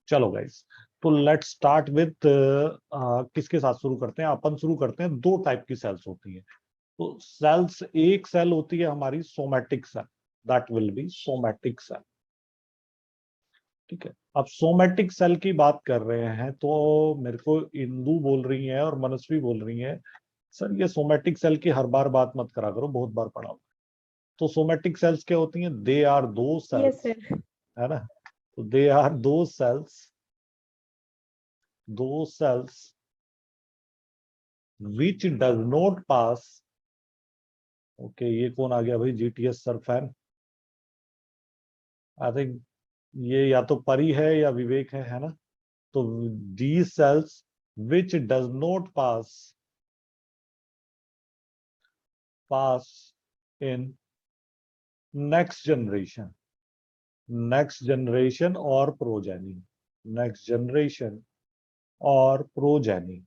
चलो गाइस, तो let's start with किसके साथ शुरू करते हैं? अपन शुरू करते हैं, दो टाइप की सेल्स होती है। तो सेल्स, एक सेल होती है हमारी somatic cell, that will be somatic cell. ठीक है, अब सोमैटिक सेल की बात कर रहे हैं तो मेरे को इंदु बोल रही है और मनस्वी बोल रही है, सर ये सोमैटिक सेल की हर बार बात मत करा करो, बहुत बार पढ़ा हो। तो सोमैटिक सेल्स क्या होती हैं? They are those yes cells, sir. है ना? तो they are those cells, those cells which does not pass। Okay, ये कौन आ गया भाई? GTS sir fan. I think ये या तो परी है या विवेक है ना? तो these cells which does not pass in next generation, next generation और progeny, next generation और progeny।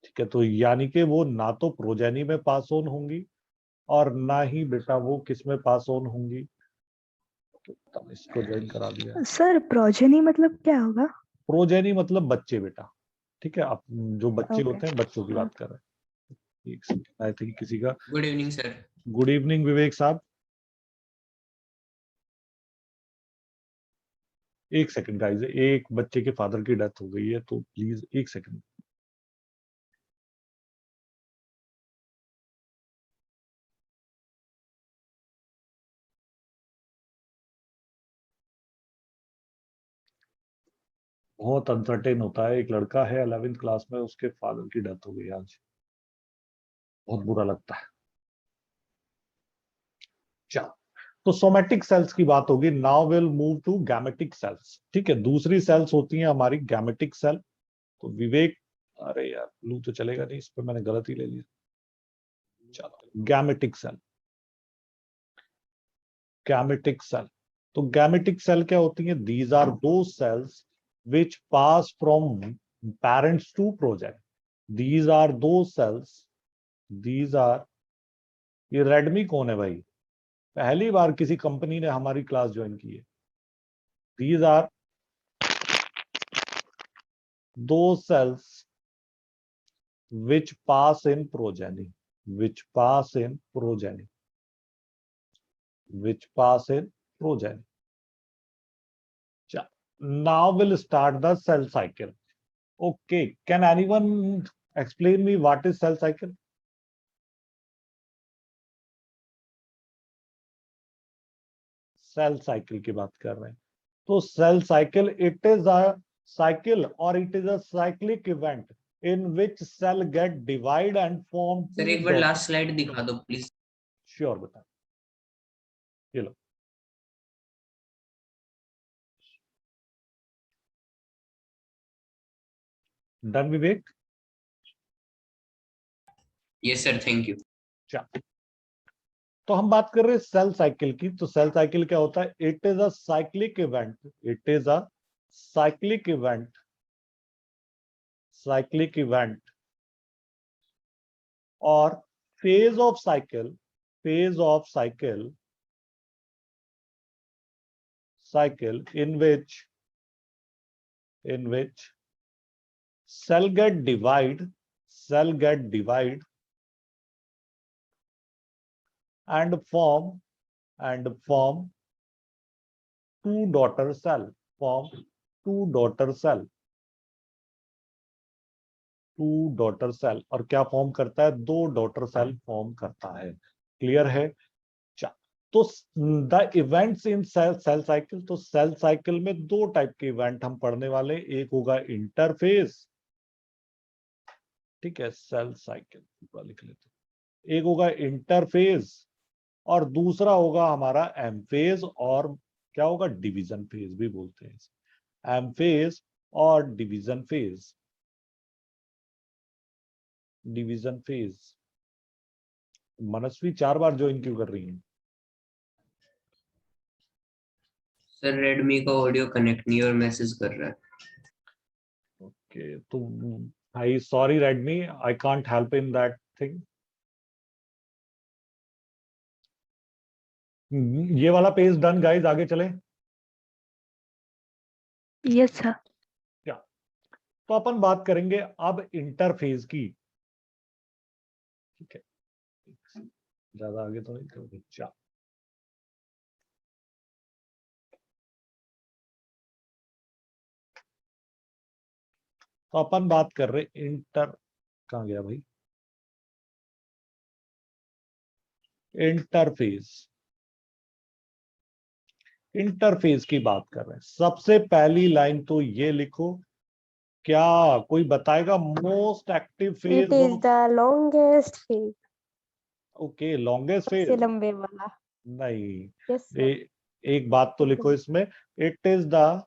ठीक है, तो यानी कि वो ना तो प्रोजेनी में पास ऑन होंगी और ना ही बेटा वो किस में पास ऑन होंगी। तो इसको ज्वाइन करा दिया। सर प्रोजेनी मतलब क्या होगा? प्रोजेनी मतलब बच्चे बेटा। ठीक है, आप जो बच्चे ओके। होते हैं बच्चों की बात कर रहे हैं। एक सेकंड, आई थिंक किसी का। Good evening sir. Good evening Vivek sahab. एक सेकंड गाइस, एक बच्चे के फादर की डेथ हो गई है, तो प्लीज एक सेकंड। बहुत अनसर्टेन होता है। एक लड़का है 11th क्लास में, उसके फादर की डेथ हो गई आज, बहुत बुरा लगता है। चलो, तो सोमैटिक सेल्स की बात होगी। Now will move to gametic cells. ठीक है, दूसरी सेल्स होती हैं हमारी गैमेटिक सेल। तो विवेक, अरे यार ब्लू तो चलेगा नहीं, इस पर मैंने गलत ही ले लिया। चलो, गैमेटिक सेल, गैमेटिक सेल। तो गैमेटिक सेल क्या होती है? These are those cells which pass from parents to progeny. These are those cells, these are, ये रेडमी कौन है भाई? पहली बार किसी कंपनी ने हमारी क्लास ज्वाइन की है। These are those cells which pass in progeny, which pass in progeny, which pass in progeny. Now we'll start the cell cycle. Okay, can anyone explain me what is cell cycle? Cell cycle की बात कर रहे हैं। तो cell cycle, it is a cycle or it is a cyclic event in which cell get divide and form sir two एक बार dot। Last slide दिखा दो please. Sure, बता, ये लो। Done Vivek? Yes sir, thank you. चल, तो हम बात कर रहे हैं सेल साइकिल की। तो सेल साइकिल क्या होता है? It is a cyclic event, it is a cyclic event, cyclic event और phase of cycle, phase of cycle, cycle in which cell get divide, cell get divide and form two daughter cell, form two daughter cell, two daughter cell. और क्या form करता है? दो daughter cell form करता है। Clear है? तो the events in cell cycle, तो सेल साइकिल में दो टाइप के इवेंट हम पढ़ने वाले। एक होगा इंटरफेज, ठीक है, सेल साइकिल पूरा लिख लेते हैं। एक होगा इंटरफेज और दूसरा होगा हमारा एमफेज, और क्या होगा? डिवीजन फेज भी बोलते हैं। एमफेज और डिवीजन फेज, डिवीजन फेज। मनस्वी 4 बार ज्वाइन क्यों कर रही है? सर रेडमी का ऑडियो कनेक्ट नहीं और मैसेज कर रहा है। ओके, तो आई sorry Redmi, I can't help in that thing. ये वाला पेज डन गाइस, आगे चले। Yes sir. तो अपन बात करेंगे अब इंटरफेस की। ठीक है, ज्यादा आगे तो नहीं करोगे? अच्छा, तो अपन बात कर रहे कहाँ गया भाई? इंटरफेस। इंटरफेस की बात कर रहे हैं। सबसे पहली लाइन तो ये लिखो, क्या कोई बताएगा most active phase It is of? the longest phase. Okay, longest सबसे फेज लंबे वाला। नहीं। Yes sir. एक बात तो लिखो इसमें, it is the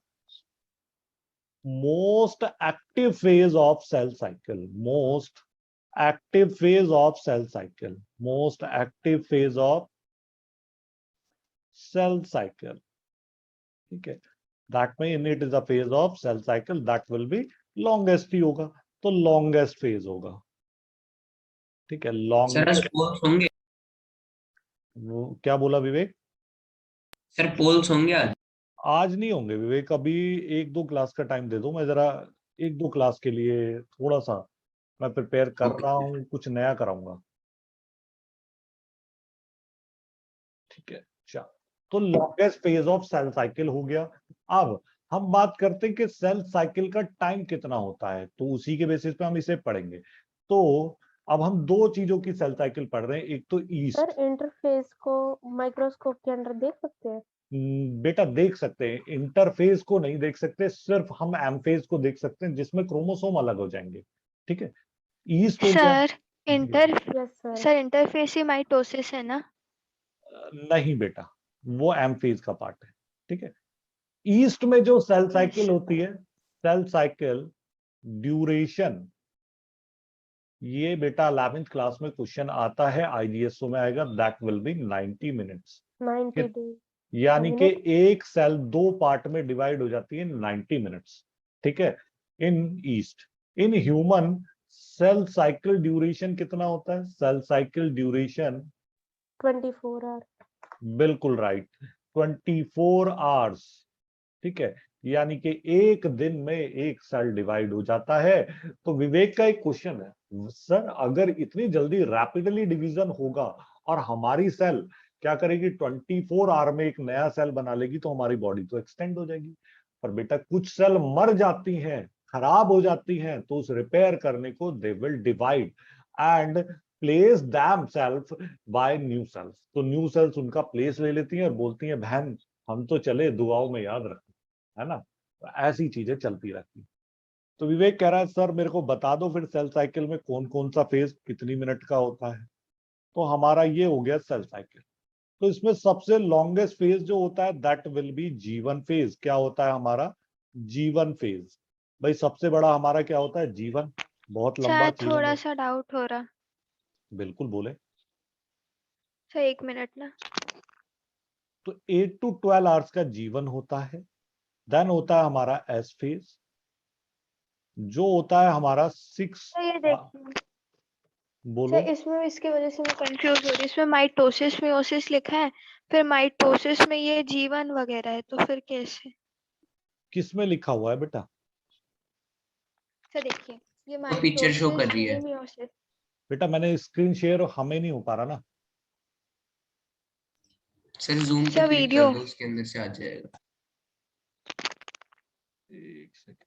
most active phase of cell cycle. Most active phase of cell cycle. Most active phase of cell cycle. ठीक है, that mean it is a phase of cell cycle that will be longest ही होगा, तो longest phase होगा। ठीक है, sir longest. आज poles होंगे? वो क्या बोला विवेक? सर पोल्स होंगे आज? आज नहीं होंगे विवेक, अभी एक दो क्लास का टाइम दे दो, मैं जरा एक दो क्लास के लिए थोड़ा सा मैं प्रिपेयर कर Okay. रहा हूँ, कुछ नया कराऊंगा। ठीक है, अच्छा, तो longest phase of cell cycle हो गया। अब हम बात करते हैं कि सेल साइकिल का टाइम कितना होता है, तो उसी के बेसिस पे हम इसे पढ़ेंगे। तो अब हम दो चीजों की सेल साइकिल पढ़ रहे हैं, एक तो सर ईस्ट। इंटरफेस को माइक्रोस्कोप के अंदर देख सकते हैं? बेटा देख सकते हैं, इंटरफेस को नहीं देख सकते, सिर्फ हम एमफेज को देख सकते हैं जिसमें क्रोमोसोम अलग हो जाएंगे। ठीक है, ईस्ट हो गया। Sir inter Yes sir. Sir interface ही माइटोसिस है ना? नहीं बेटा, वो एमफेज का पार्ट है। ठीक है, ईस्ट में जो सेल साइकिल होती है, सेल साइकिल ड्यूरेशन, ये बेटा 11th क्लास में क्वेश्चन आता है, आईजीएसओ में आएगा, that will B 90 minutes. 90 days. यानी कि मिनट। एक सेल दो पार्ट में डिवाइड हो जाती है 90 मिनट्स। ठीक है, in yeast. In human cell cycle duration कितना होता है? Cell cycle duration 24 hours. बिल्कुल राइट, 24 आवर्स। ठीक है, यानी कि एक दिन में एक सेल डिवाइड हो जाता है। तो विवेक का एक क्वेश्चन है, सर अगर इतनी जल्दी रैपिडली डिवीजन होगा और हमारी सेल क्या करेगी, 24 आवर में एक नया सेल बना लेगी, तो हमारी बॉडी तो एक्सटेंड हो जाएगी। पर बेटा कुछ सेल मर जाती हैं, खराब हो जाती हैं, तो उस रिपेयर करने को they will divide and place themselves by new cells. तो न्यू सेल्स उनका प्लेस ले लेती हैं और बोलती हैं बहन हम तो चले, दुआओं में याद रख, है ना? तो ऐसी चीजें चलती रहती। तो विवेक कह रहा है सर मेरे को बता दो फिर सेल साइकिल में कौन कौन सा फेज कितनी मिनट का होता है। तो हमारा ये हो गया सेल साइकिल। तो इसमें सबसे लॉन्गेस्ट फेज जो होता है दैट विल बी जीवन फेज। क्या होता है हमारा? जीवन फेज। भाई सबसे बड़ा हमारा क्या होता है? जीवन। बहुत लंबा शायद जीवन थोड़ा है। सा डाउट हो रहा। बिल्कुल बोले। सर एक मिनट ना। तो 8 to 12 आवर्स का जीवन होता है। देन होता है हमारा एस फेज, जो होता है हमारा 6। सर ये देखिए, बोलो। सर इसमें इसकी वजह से मैं कंफ्यूज हो रही हूँ। इसमें माइटोसिस मियोसिस लिखा है, फिर माइटोसिस में ये जीवन वगैरह है, तो फिर कैसे? किस में लिखा हुआ है बेटा? सर देखिए, ये तो पिक्चर शो कर माइटोसिस रही ये है मियोसिस। बेटा मैंने स्क्रीन शेयर, हमें नहीं हो पा रहा ना। सर, जूम पे सर क्लिक कर वीडियो। दो, उसके अंदर से आ जाएगा। एक सेकंड,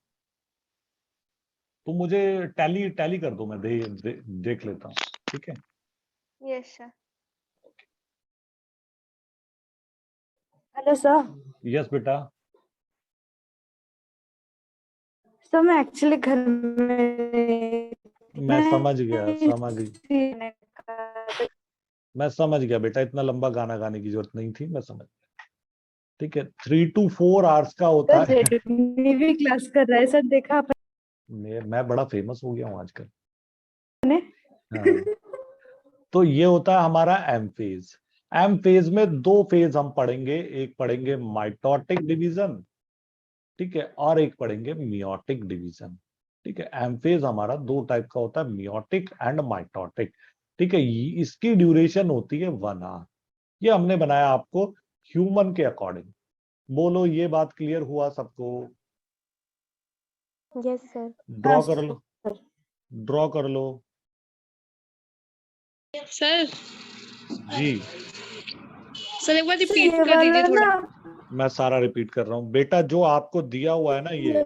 तुम मुझे टैली टैली कर दो, मैं देख लेता हूँ। ठीक है, yes sir. Hello sir. Yes बेटा। सर मैं एक्चुअली घर में मैं समझ गया बेटा, इतना लंबा गाना गाने की जरूरत नहीं थी, मैं समझ गया। ठीक है, 3 to 4 आवर्स का होता है। भी क्लास कर रहा है सर, देखा मैं बड़ा फेमस हो गया हूँ आजकल। आपने? हाँ, तो ये होता है हमारा एम फेज। एम फेज में दो फेज हम पढ़ेंगे, एक पढ़ेंगे माइटोटिक डिवीजन, ठीक है, और एक पढ़ेंगे मियोटिक डिवीजन। ठीक है, एम फेज हमारा दो टाइप का होता है, मियोटिक एंड माइटोटिक। ठीक है, इसकी ड्यूरेशन होती है 1 आवर। ये हमने बनाया आपको ह्यूमन के अकॉर्डिंग। बोलो ये बात क्लियर हुआ सबको? Yes sir. ड्रॉ कर लो, ड्रॉ कर लो सर जी। सर एक बार रिपीट कर दीजिए थोड़ा। मैं सारा रिपीट कर रहा हूँ बेटा, जो आपको दिया हुआ है ना ये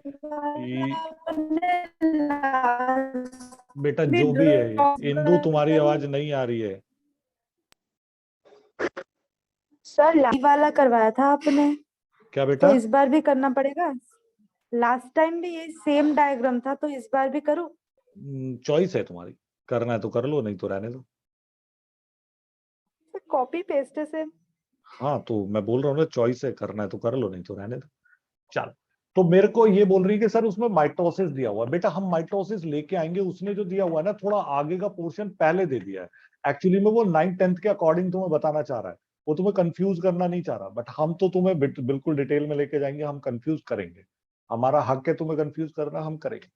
बेटा जो भी है ये, इंदु तुम्हारी आवाज नहीं आ रही है। सर लाइव वाला करवाया था आपने, क्या तो बेटा? इस बार भी करना पड़ेगा। लास्ट टाइम भी ये सेम डायग्राम था, तो इस बार भी करूं? चॉइस है तुम्हारी, करना है तो कर लो, नहीं तो रहने दो। कॉपी पेस्ट से। हाँ तो मैं बोल रहा हूँ ना, चॉइस है, करना है तो कर लो, नहीं तो रहने दो। चल, तो मेरे को ये बोल रही है कि सर उसमें माइटोसिस दिया हुआ है। बेटा हम माइटोसिस लेके आएंगे, उसने जो दिया हुआ है ना थोड़ा आगे का पोर्शन पहले दे दिया है। एक्चुअली में वो 9th-10th के अकॉर्डिंग तुम्हें बताना चाह रहा है, वो तुम्हें कंफ्यूज करना नहीं चाह रहा। बट हम तो तुम्हें बिल्कुल डिटेल में लेके जाएंगे, हम कंफ्यूज करेंगे, हमारा हक है तुम्हें कंफ्यूज करना, हम करेंगे।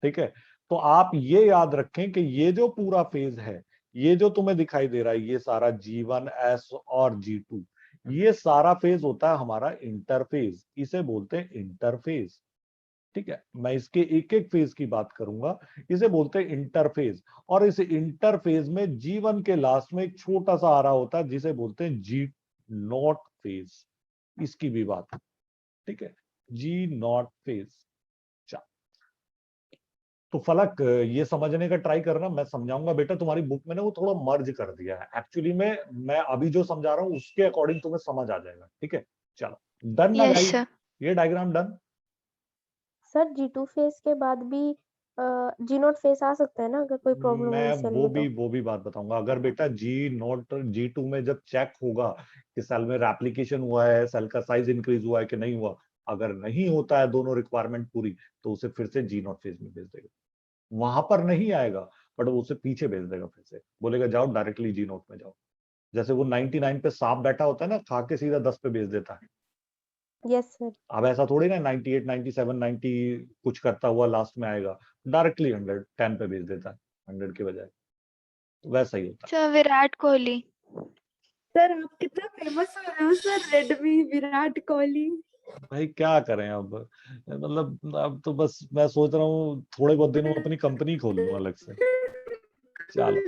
ठीक है, तो आप ये याद रखें कि ये जो पूरा फेज है, ये जो तुम्हें दिखाई दे रहा है, ये सारा G1 S और G2, ये सारा फेज होता है हमारा इंटरफेज, इसे बोलते हैं इंटरफेज। ठीक है, मैं इसके एक एक फेज की बात करूंगा, इसे बोलते हैं इंटरफेज। और इस इंटरफेज में G1 के लास्ट में एक छोटा सा आ रहा होता है जिसे बोलते हैं G0 फेज, इसकी भी बात। ठीक है, G0 फेज। तो फलक ये समझने का ट्राई करना, मैं समझाऊंगा बेटा। तुम्हारी बुक में ना वो थोड़ा मर्ज कर दिया है एक्चुअली में, मैं अभी जो समझा रहा हूँ उसके अकॉर्डिंग तुम्हें समझ आ जाएगा। ठीक है, चलो डन ना यस गाइस, सर। ये diagram done. Sir G2 phase के बाद भी G0 फेज आ सकता है ना, अगर कोई प्रॉब्लम मैं हुई सेल में तो? वो भी बात बताऊंगा। अगर बेटा G0 G2 में जब चेक होगा कि सेल में रेप्लिकेशन हुआ है, सेल का साइज इंक्रीज हुआ है कि नहीं हुआ, अगर नहीं होता है दोनों रिक्वायरमेंट पूरी, तो उसे फिर से G0 फेज में भेज देगा। वहां पर नहीं आएगा, बट वो उसे पीछे भेज देगा, फिर से बोलेगा जाओ डायरेक्टली G0 में जाओ। जैसे वो 99 पे सांप बैठा होता है ना, खा के सीधा 10 पे भेज देता है। Yes sir. अब ऐसा थोड़ी ना 98 97 90 कुछ करता हुआ लास्ट में आएगा, डायरेक्टली 100 10 पे भेज देता है 100 के बजाय। तो वैसा ही होता सर विराट कोहली। सर आप कितना फेमस हो रहे हो सर, रेडमी विराट कोहली। है। भाई क्या करें अब, मतलब अब तो बस मैं सोच रहा हूँ थोड़े बहुत दिनों में अपनी कंपनी खोल लूँ अलग से। चलो,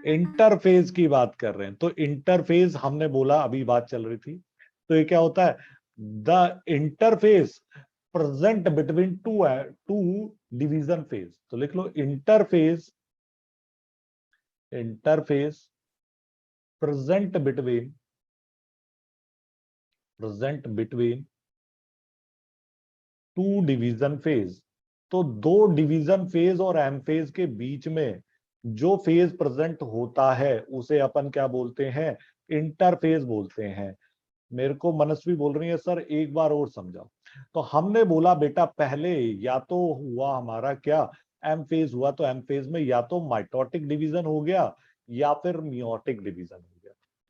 इंटरफेज की बात कर रहे हैं, तो इंटरफेज हमने बोला, अभी बात चल रही थी, तो ये क्या होता है? The interface present between two division phase. तो लिख लो interphase, interface present between two division phase. तो दो डिवीजन फेज और एम फेज के बीच में जो फेज प्रेजेंट होता है उसे अपन क्या बोलते हैं? इंटरफेज बोलते हैं। मेरे को मनस्वी बोल रही है सर एक बार और समझाओ। तो हमने बोला बेटा पहले या तो हुआ हमारा क्या, एम फेज हुआ, तो एम फेज में या तो माइटोटिक डिवीजन हो गया या फिर मियोटिक डिवीजन हो गया।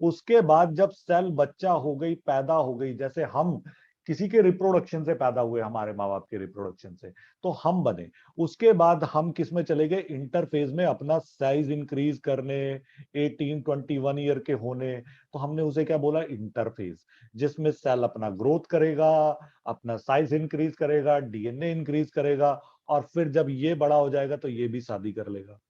उसके बाद जब सेल बच्चा हो गई, पैदा हो गई, जैसे हम किसी के रिप्रोडक्शन से पैदा हुए, हमारे माँ बाप के रिप्रोडक्शन से, तो हम बने। उसके बाद हम किस में चले गए? इंटरफेज में, अपना साइज इंक्रीज करने, 18-21 ईयर के होने। तो हमने उसे क्या बोला? इंटरफेज, जिसमें सेल अपना ग्रोथ करेगा, अपना साइज इंक्रीज करेगा, डीएनए इंक्रीज करेगा, और फिर जब ये बड़ा हो जाएगा तो ये भी शादी कर लेगा,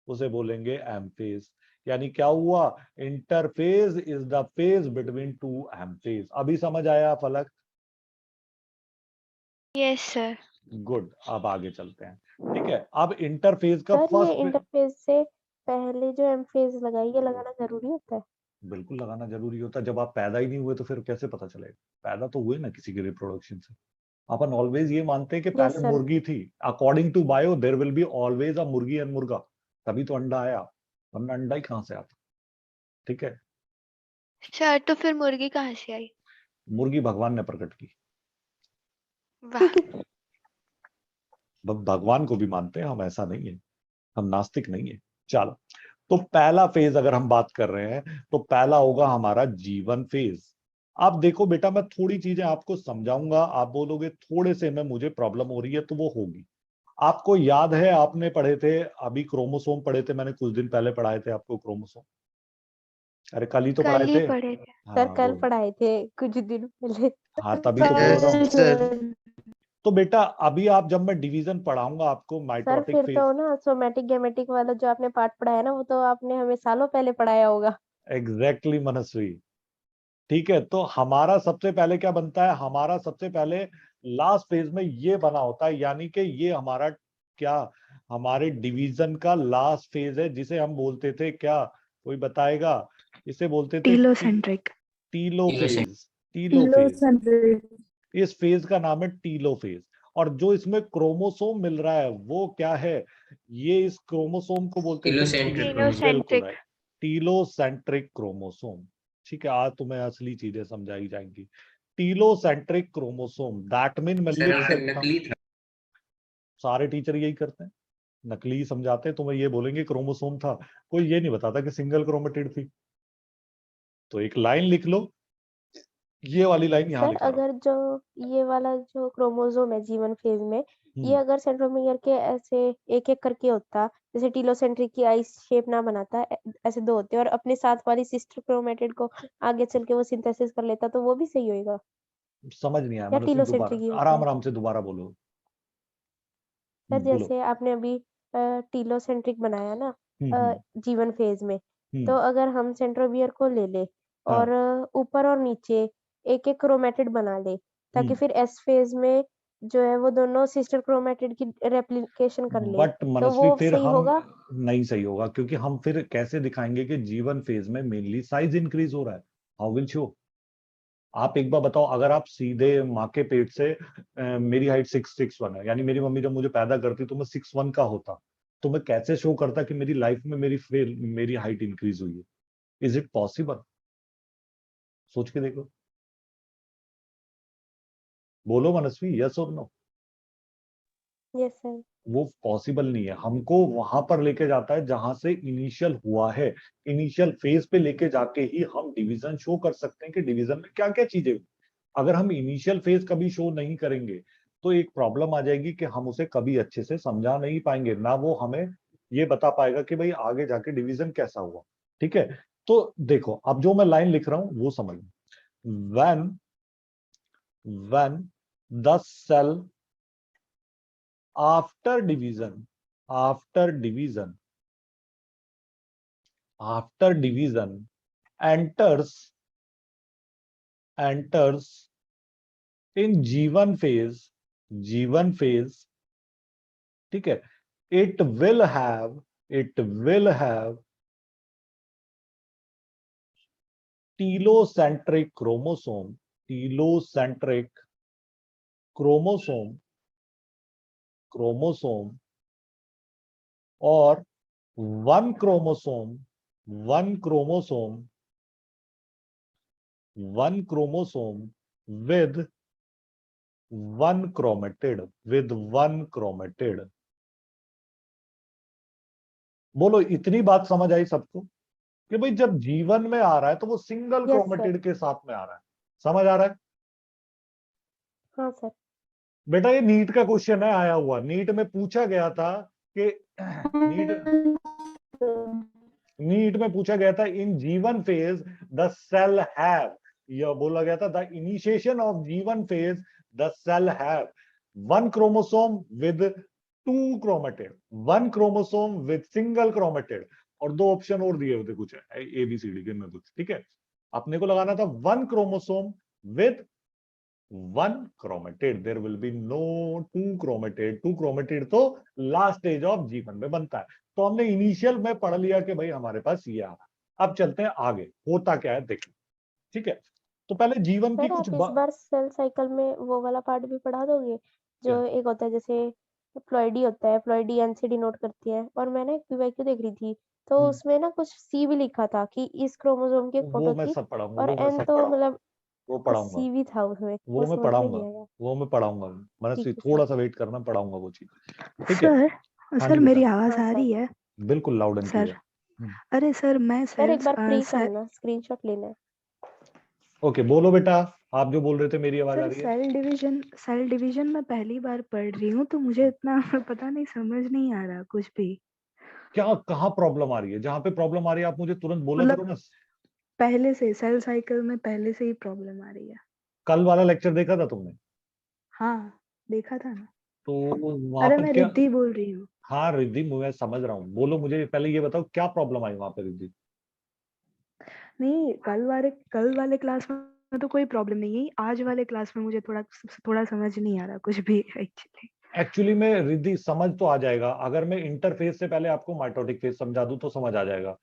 उसे बोलेंगे एम फेज। यानी क्या हुआ? Interphase is the phase between two M phase. अभी समझ आया फलक? Yes sir. गुड, अब आगे चलते हैं। ठीक है, अब इंटरफेज का सर ये फर्स्ट, इंटरफेज से पहले जो एम फेज लगाई, ये लगाना जरूरी होता है? बिल्कुल लगाना जरूरी होता है। जब आप पैदा ही नहीं हुए तो फिर कैसे पता चलेगा? पैदा तो हुए ना किसी के रिप्रोडक्शन से। अपन ऑलवेज ये मानते हैं कि यस पहले सर। मुर्गी थी। According to bio there will be always a मुर्गी एंड मुर्गा, तभी तो अंडा आया, वरना अंडा ही कहां से आता? ठीक है, सर तो फिर मुर्गी कहाँ से आई? मुर्गी भगवान ने प्रकट की। वाह। भगवान को भी मानते हैं हम, ऐसा नहीं है, हम नास्तिक नहीं है। चलो, तो पहला फेज अगर हम बात कर रहे हैं तो पहला होगा हमारा G1 फेज। आप देखो बेटा, मैं थोड़ी चीजें आपको समझाऊंगा, आप बोलोगे थोड़े से में मुझे प्रॉब्लम हो रही है, तो वो होगी। आपको याद है, आपने पढ़े थे अभी क्रोमोसोम पढ़े थे, मैंने कुछ दिन पहले पढ़ाए थे आपको क्रोमोसोम। अरे कल ही तो कल पढ़ाए ही थे। पढ़े थे। सर हाँ कल बोल। पढ़ाए थे कुछ दिन पहले। हाँ तभी तो बोल रहा हूँ। सर तो बेटा अभी आप जब मैं डिवीजन पढ़ाऊंगा आपको सर माइटोटिक फिर फेज, तो ना सोमेटिक गेमेटिक वाला जो आपने पार्ट पढ़ाया ना, वो तो आपने हमें सालों पहले पढ़ाया होगा। एग्जैक्टली मनस्वी। ठीक है, तो हमारा सबसे पहले क्या बनता है, हमारा सबसे पहले लास्ट फेज में ये बना होता है, यानी कि ये हमारा क्या, हमारे डिवीजन का लास्ट फेज है, जिसे हम बोलते थे क्या, कोई बताएगा? इसे बोलते थे टीलोसेंट्रिक। टीलोफेज। टीलोफेज, इस फेज का नाम है टीलोफेज। और जो इसमें क्रोमोसोम मिल रहा है वो क्या है, ये इस क्रोमोसोम को बोलते थे टीलोसेंट्रिक बिल्कुल टीलोसेंट्रिक। Right, telocentric chromosome. ठीक है, आज तुम्हें असली चीजें समझाई जाएंगी। टीलोसेंट्रिक क्रोमोसोम, दैट मीन मैं सर लिख हम तो सकता हूँ, नकली था। सारे टीचर यही करते हैं, नकली समझाते हैं, तुम्हें ये बोलेंगे क्रोमोसोम था, कोई ये नहीं बताता कि सिंगल क्रोमेटिड थी। तो एक लाइन लिख लो, ये वाली लाइन यहाँ सर लिख रहा हूँ। अगर जो ये वाला जो क्रोमोसोम है जीवन फेज में, ये अगर सेंट्रोमियर के ऐसे एक एक करके होता, जैसे टीलोसेंट्रिक की आई शेप ना बनाता, ऐसे दो होते और अपने साथ वाली सिस्टर क्रोमेटिड को आगे चल के वो सिंथेसिस कर लेता, तो वो भी सही होएगा समझ नहीं आया या मनस्वी, टीलोसेंट्रिक दोबारा ही होता आराम है? आराम से दोबारा बोलो। सर बोलो। जैसे आपने अभी टीलोसेंट्रिक बनाया ना हम्म। जीवन फेज में, तो हम्म। अगर हम सेंट्रोमियर को ले ले हाँ। और ऊपर और नीचे एक एक क्रोमेटिड बना ले, ताकि हम्म। फिर एस फेज में जो है वो दोनों सिस्टर क्रोमेटिड की रेप्लिकेशन कर ले, बट तो मनस्वी वो फिर सही हम, होगा? नहीं सही होगा, क्योंकि हम फिर कैसे दिखाएंगे कि जीवन फेज में मेनली साइज इंक्रीज हो रहा है? How will show? आप एक बार बताओ, अगर आप सीधे माँ के पेट से मेरी हाइट 6'1" है, यानी मेरी मम्मी जब मुझे पैदा करती तो मैं 6'1" का होता, तो मैं कैसे शो करता कि मेरी लाइफ में मेरी हाइट इंक्रीज हुई है? Is it possible? सोच के देखो, बोलो मनस्वी, यस और नो। Yes sir. वो पॉसिबल नहीं है, हमको वहां पर लेके जाता है जहां से इनिशियल हुआ है, इनिशियल फेज पे लेके जाके ही हम डिवीजन शो कर सकते हैं कि डिवीजन में क्या क्या चीजें हुई। अगर हम इनिशियल फेज कभी शो नहीं करेंगे तो एक प्रॉब्लम आ जाएगी कि हम उसे कभी अच्छे से समझा नहीं पाएंगे, ना वो हमें ये बता पाएगा कि भाई आगे जाके डिवीजन कैसा हुआ। ठीक है, तो देखो अब जो मैं लाइन लिख रहा हूं वो समझ, when when the cell after division after division after division enters in G1 phase, ठीक है, it will have telocentric chromosome और one chromosome with one chromatid। बोलो, इतनी बात समझ आई सबको कि भाई जब जीवन में आ रहा है तो वो सिंगल यस सर। क्रोमेटिड के साथ में आ रहा है? समझ आ रहा है? हाँ सर। बेटा ये नीट का क्वेश्चन है, आया हुआ नीट में पूछा गया था कि नीट में पूछा गया था, इन G one phase the cell have, यह बोला गया था, the initiation of G one phase the cell have one chromosome with two chromatid, one chromosome with single chromatid, और दो ऑप्शन और दिए होते कुछ ए बी सी डी के में कुछ। ठीक है, अपने को लगाना था one chromosome with one chromatid, there will be no two chromatid. Two chromatid तो लास्ट स्टेज ऑफ जीवन में बनता है। तो हमने इनिशियल में पढ़ लिया कि भाई हमारे पास ये आ रहा। अब चलते हैं आगे, होता क्या है देखो। ठीक है, तो पहले जीवन की सर कुछ आप इस बार सेल साइकिल में वो वाला पार्ट भी पढ़ा दोगे, जो एक होता है जैसे प्लॉइडी होता है, प्लॉइडी एन से डिनोट करती है, और मैंने एक पीवाईक्यू देख रही थी, तो उसमें ना कुछ सी भी लिखा था कि इस क्रोमोसोम की एक वो फोटो मैं थी, सब पढ़ाऊंगा, और वो मैं एन सब तो पढ़ाऊंगा, मतलब वो कुछ पढ़ाऊंगा, सी भी था उसमें, वो वो मैं समझ में पढ़ाऊंगा, नहीं आया। वो मैं पढ़ाऊंगा मनस्वी, ठीक है थोड़ा सर। सा वेट करना, पढ़ाऊंगा वो चीज। ठीक है, सर हाँ जी सर मेरी बेटा, आवाज हाँ आ सर। रही है? बिल्कुल लाउड एंड सर क्लियर। अरे सर मैं सर एक सेल्स बार प्री करना, स्क्रीनशॉट लेना है। ओके बोलो बेटा, आप जो बोल रहे थे, मेरी आवाज आ सर रही है? सेल डिवीजन मैं पहली बार पढ़ रही हूँ, तो मुझे इतना पता नहीं, समझ नहीं आ रहा कुछ भी। क्या कहाँ प्रॉब्लम आ रही है? जहां पे प्रॉब्लम आ रही है आप मुझे तुरंत बोला मतलब करो ना। पहले से सेल साइकिल में पहले से ही प्रॉब्लम आ रही है। कल वाला लेक्चर देखा था तुमने? हाँ, देखा था ना। तो वहां अरे पर मैं क्या? रिद्धि बोल रही हूँ। हाँ रिद्धि, मैं समझ रहा हूँ, बोलो मुझे पहले ये बताओ क्या प्रॉब्लम आई वहां पे रिद्धि? नहीं, कल वाले क्लास में तो कोई प्रॉब्लम नहीं है। आज वाले क्लास में मुझे थोड़ा समझ नहीं आ रहा कुछ भी एक्चुअली। एक्चुअली में रिद्धि समझ तो आ जाएगा, अगर मैं इंटरफेस से पहले आपको माइटोटिक फेज समझा दूं तो समझ आ जाएगा।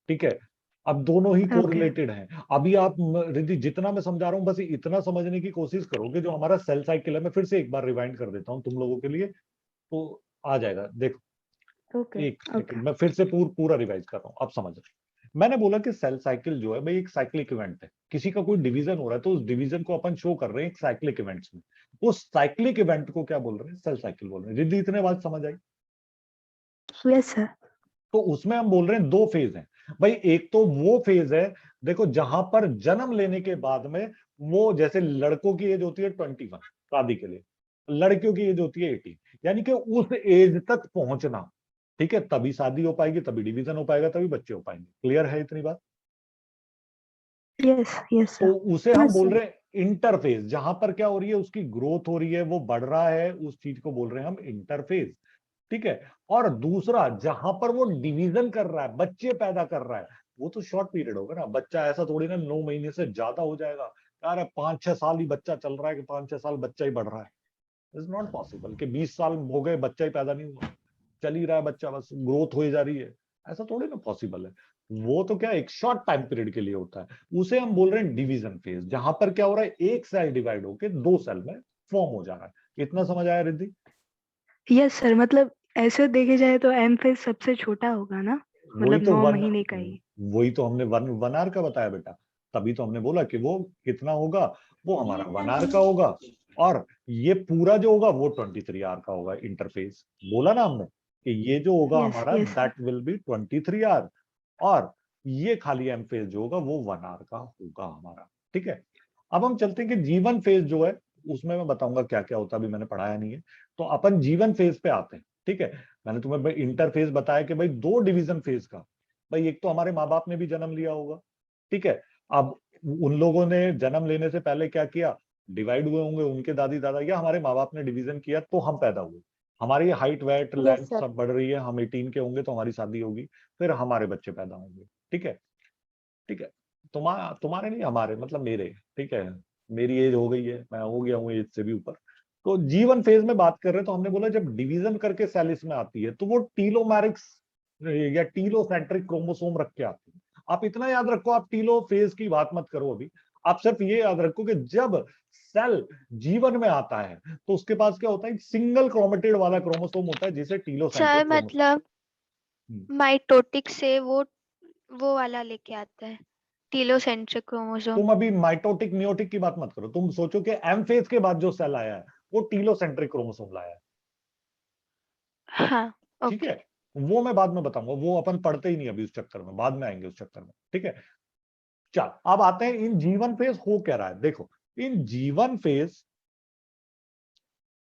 ठीक है, अब दोनों ही ओके। कोरिलेटेड हैं। अभी आप रिद्धि जितना मैं समझा रहा हूँ बस इतना समझने की कोशिश करो कि जो हमारा सेल साइकिल है, मैं फिर से एक बार रिवाइंड कर देता हूँ तुम लोगों के लिए, तो आ जाएगा। देखो ओके। एक ओके। सेकंड, मैं फिर से पूरा रिवाइज कर रहा हूँ, अब समझ रहे। मैंने बोला कि सेल साइकिल जो है भाई एक साइक्लिक इवेंट है। किसी का कोई डिवीजन हो रहा है तो उस डिवीजन को अपन शो कर रहे हैं एक साइक्लिक इवेंट्स में। उस साइक्लिक इवेंट को क्या बोल रहे हैं? सेल साइकिल बोल रहे हैं। रिद्धि इतने बात समझ आई? Yes sir. तो उसमें हम बोल रहे हैं दो फेज हैं भाई। एक तो वो फेज है, देखो, जहां पर जन्म लेने के बाद में वो, जैसे लड़कों की एज होती है 21 शादी के लिए, लड़कियों की एज होती है 18, यानी कि उस एज तक पहुंचना। ठीक है, तभी शादी हो पाएगी, तभी डिवीजन हो पाएगा, तभी बच्चे हो पाएंगे। क्लियर है इतनी बात? यस यस तो सर। उसे हम यस बोल सर। रहे हैं इंटरफेज। जहां पर क्या हो रही है, उसकी ग्रोथ हो रही है, वो बढ़ रहा है, उस चीज को बोल रहे हैं हम इंटरफेज। ठीक है, और दूसरा जहां पर वो डिवीजन कर रहा है, बच्चे पैदा कर रहा है, वो तो शॉर्ट पीरियड होगा ना। बच्चा ऐसा थोड़ी ना 9 महीने से ज्यादा हो जाएगा यार। 5-6 साल ही बच्चा चल रहा है कि 5-6 साल बच्चा ही बढ़ रहा है। इज नॉट पॉसिबल कि 20 साल हो गए बच्चा ही पैदा नहीं हुआ, चल ही रहा है बच्चा, बस ग्रोथ हो ही जा रही है। ऐसा थोड़ी ना पॉसिबल है। वो तो क्या एक शॉर्ट टाइम पीरियड के लिए होता है। उसे हम बोल रहे हैं डिवीजन फेज, जहां पर क्या हो रहा है, एक सेल डिवाइड होकर 2 सेल में फॉर्म हो जा रहा है। इतना समझ आया रिद्धि? यस सर, मतलब ऐसे देखे जाए तो एम फेज सबसे छोटा होगा ना, वही मतलब तो 9 महीने का ही। वही तो हमने वन आर का बताया बेटा। तभी तो हमने बोला कि वो कितना होगा, वो हमारा 1 आर का होगा, और ये पूरा जो होगा वो 23 आर का होगा इंटरफेस। बोला ना हमने कि ये जो होगा यस हमारा yes sir. That will be 23 are, और ये खाली एम फेज जो होगा वो 1 आर का होगा हमारा। ठीक है, अब हम चलते हैं कि जीवन फेज जो है, उसमें मैं बताऊंगा क्या क्या होता है, अभी मैंने पढ़ाया नहीं है। तो अपन जीवन फेज पे आते हैं। ठीक है, मैंने तुम्हें इंटरफेस बताया कि भाई 2 डिवीजन फेज का। भाई एक तो हमारे माँ बाप ने भी जन्म लिया होगा। ठीक है, अब उन लोगों ने जन्म लेने से पहले क्या किया, डिवाइड हुए होंगे उनके दादी दादा, या हमारे माँ बाप ने डिवीजन किया तो हम पैदा हुए। हमारी height weight yes length sir. सब बढ़ रही है, हम 18 के होंगे तो हमारी शादी होगी, फिर हमारे बच्चे पैदा होंगे। ठीक है, ठीक है, तुम्हारे नहीं, हमारे मतलब मेरे। ठीक है, मेरी एज हो गई है, मैं हो गया हूँ एज से भी ऊपर। तो जीवन फेज में बात कर रहे हैं, तो हमने बोला जब डिवीजन करके सेल इसमें आती है तो वो टीलोमेरिक्स या टीलोसेंट्रिक क्रोमोसोम रख के आती है। आप इतना याद रखो, आप टीलो फेज की बात मत करो अभी। आप सिर्फ ये याद रखो कि जब सेल जीवन में आता है तो उसके पास क्या होता है, एक सिंगल क्रोमेटिड वाला क्रोमोसोम होता है जिसे टीलोसेंट्रिक सर क्रोमोसोम। मतलब माइटोटिक से वो वाला लेके आता है, टीलोसेंट्रिक क्रोमोसोम। तुम अभी माइटोटिक मियोटिक की बात मत करो, तुम सोचो कि एम फेज के बाद जो सेल आया है वो टीलोसेंट्रिक क्रोमोसोम लाया है। हाँ ठीक है, ओके। वो मैं बाद में बताऊंगा, वो अपन पढ़ते ही नहीं अभी उस चक्कर में, बाद में आएंगे उस चक्कर में। ठीक है, चल अब आते हैं इन जीवन फेज हो क्या रहा है। देखो, in G one phase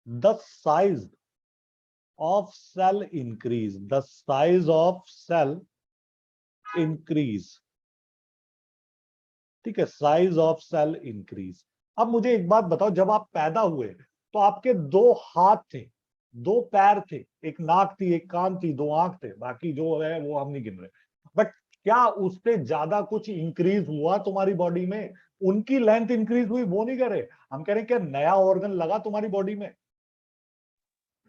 the size of cell increase, the size of cell increase. ठीक है, साइज ऑफ सेल इंक्रीज। अब मुझे एक बात बताओ, जब आप पैदा हुए तो आपके 2 हाथ थे, 2 पैर थे, एक नाक थी, एक कान थी, 2 आंख थे, बाकी जो है वो हम नहीं गिन रहे। बट क्या उससे ज्यादा कुछ इंक्रीज हुआ तुम्हारी बॉडी में? उनकी लेंथ इंक्रीज हुई वो नहीं कह रहे हम, कह रहे क्या नया ऑर्गन लगा तुम्हारी बॉडी में?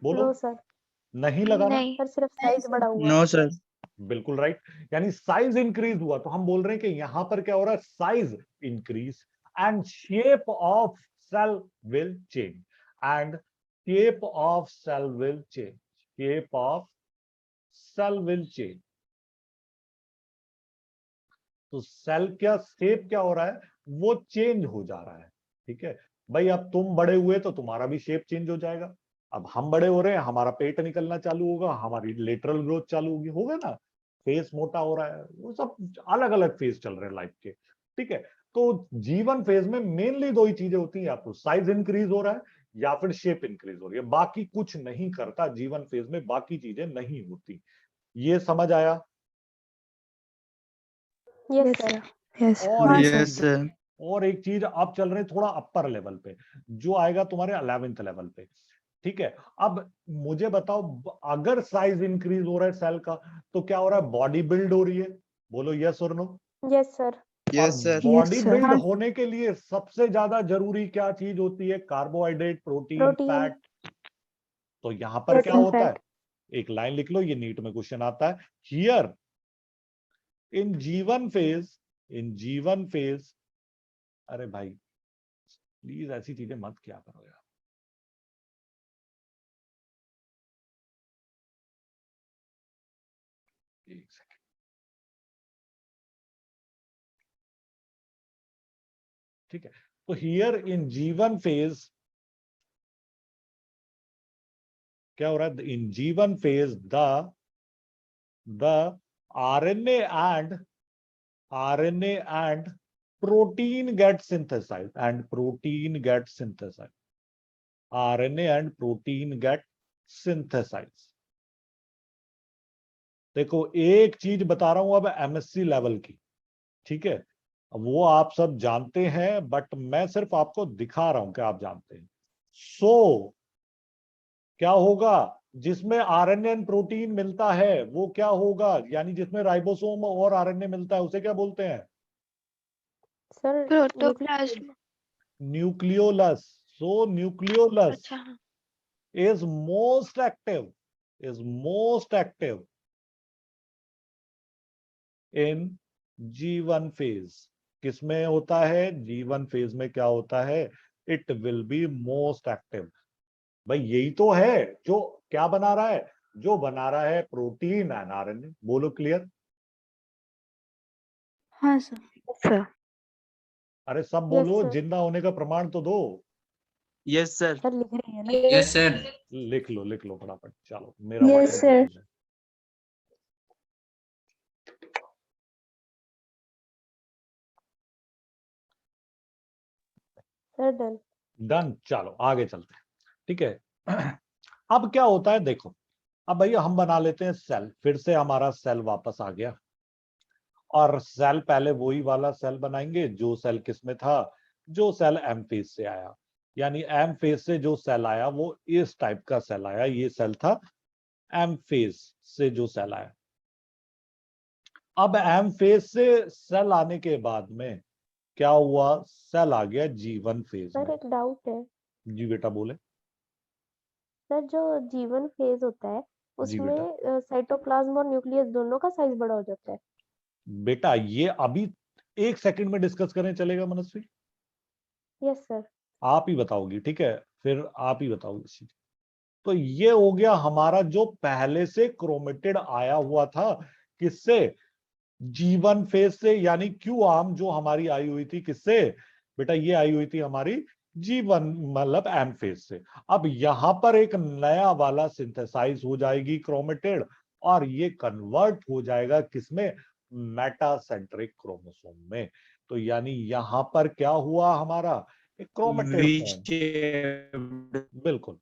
बोलो, नो सर। नहीं लगा ना? नहीं। सर सिर्फ साइज बढ़ा हुआ है। No sir. बिल्कुल राइट, यानी साइज इंक्रीज हुआ। तो हम बोल रहे हैं कि यहां पर क्या हो रहा है, size increase and shape of cell will change, and shape of cell will change, shape of cell will change. तो सेल क्या शेप क्या हो रहा है, वो चेंज हो जा रहा है। ठीक है भाई, अब तुम बड़े हुए तो तुम्हारा भी शेप चेंज हो जाएगा। अब हम बड़े हो रहे हैं, हमारा पेट निकलना चालू होगा, हमारी लेटरल ग्रोथ चालू होगी, होगा ना? फेस मोटा हो रहा है, वो सब अलग अलग फेज चल रहे हैं लाइफ के। ठीक है, तो जीवन फेज में मेनली 2 ही चीजें होती हैं, या तो साइज इंक्रीज हो रहा है या फिर शेप इंक्रीज हो रही है, बाकी कुछ नहीं करता जीवन फेज में, बाकी चीजें नहीं होती। ये समझ आया? Yes yes sir. Sir. Yes और हाँ एक सर। चीज, और एक चीज, अब चल रहे थोड़ा अपर लेवल पे, जो आएगा तुम्हारे 11th लेवल पे। ठीक है, अब मुझे बताओ, अगर साइज इंक्रीज हो रहा है सेल का, तो क्या हो रहा है? बॉडी बिल्ड हो रही है। बोलो यस और नो। Yes sir. और Yes, बॉडी sir. बिल्ड हाँ होने के लिए सबसे ज्यादा जरूरी क्या चीज होती है? Carbohydrate, protein, protein. फैट। तो यहां पर क्या प्रोटीन होता है? फैट। एक लाइन लिख लो, ये नीट में क्वेश्चन आता है। Here in G one phase, in G one phase, अरे भाई प्लीज ऐसी चीजें मत क्या करो यार। एक सेकंड, ठीक है। तो हियर इन जीवन फेज क्या हो रहा है? In G one phase the RNA and protein get synthesized, and protein get synthesized. RNA and protein get synthesized. देखो एक चीज बता रहा हूं अब MSc लेवल की, ठीक है, वो आप सब जानते हैं, बट मैं सिर्फ आपको दिखा रहा हूं कि आप जानते हैं। सो क्या होगा? जिसमें RNA एंड प्रोटीन मिलता है वो क्या होगा? यानी जिसमें राइबोसोम और RNA मिलता है उसे क्या बोलते हैं? Sir protoplasm. न्यूक्लियोलस। सो न्यूक्लियोलस अच्छा हाँ। is most active, is most active in G1 phase. किसमें होता है? G1 phase में क्या होता है? It will be most active. भाई यही तो है जो क्या बना रहा है? जो बना रहा है प्रोटीन एंड RNA। बोलो क्लियर। हाँ सर। Sir. अरे सब यस बोलो, सर। जिंदा होने का प्रमाण तो दो। Yes sir. सर लिख रही है ना। Yes sir. लिख लो फटाफट, चलो मेरा Yes, वचन sir. है। Sir done. डन, चलो आगे चलते हैं। ठीक है, अब क्या होता है देखो, अब भैया हम बना लेते हैं सेल, फिर से हमारा सेल वापस आ गया। और सेल पहले वही वाला सेल बनाएंगे जो सेल किसमें था? जो सेल एम फेज से आया। यानी एम फेज से जो सेल आया वो इस टाइप का सेल आया, ये सेल था एम फेज से जो सेल आया। अब एम फेज से सेल आने के बाद में क्या हुआ? सेल आ गया G1 फेज सर में। एक डाउट है। जी बेटा बोले। सर जो जीवन फेज होता है जी बेटा। उसमें साइटोप्लाज्म और न्यूक्लियस दोनों का साइज बड़ा हो जाता है। बेटा ये अभी 1 सेकंड में डिस्कस करें, चलेगा मनस्वी? Yes sir. आप ही बताओगी, ठीक है, फिर आप ही बताओगी इसी। तो ये हो गया हमारा जो पहले से क्रोमेटिड आया हुआ था, किससे? G1 फेज से, यानी क्यू आर्म जो हमारी आई हुई थी किससे? बेटा ये आई हुई थी हमारी G1 मतलब एम फेज से। अब यहां पर एक नया वाला सिंथेसाइज हो जाएगी क्रोमेटिड, और ये कन्वर्ट हो जाएगा किसमें? मेटासेंट्रिक क्रोमोसोम में। तो यानी यहां पर क्या हुआ हमारा? एक क्रोमेटिड वी फॉर्म। शेप्ड। बिल्कुल।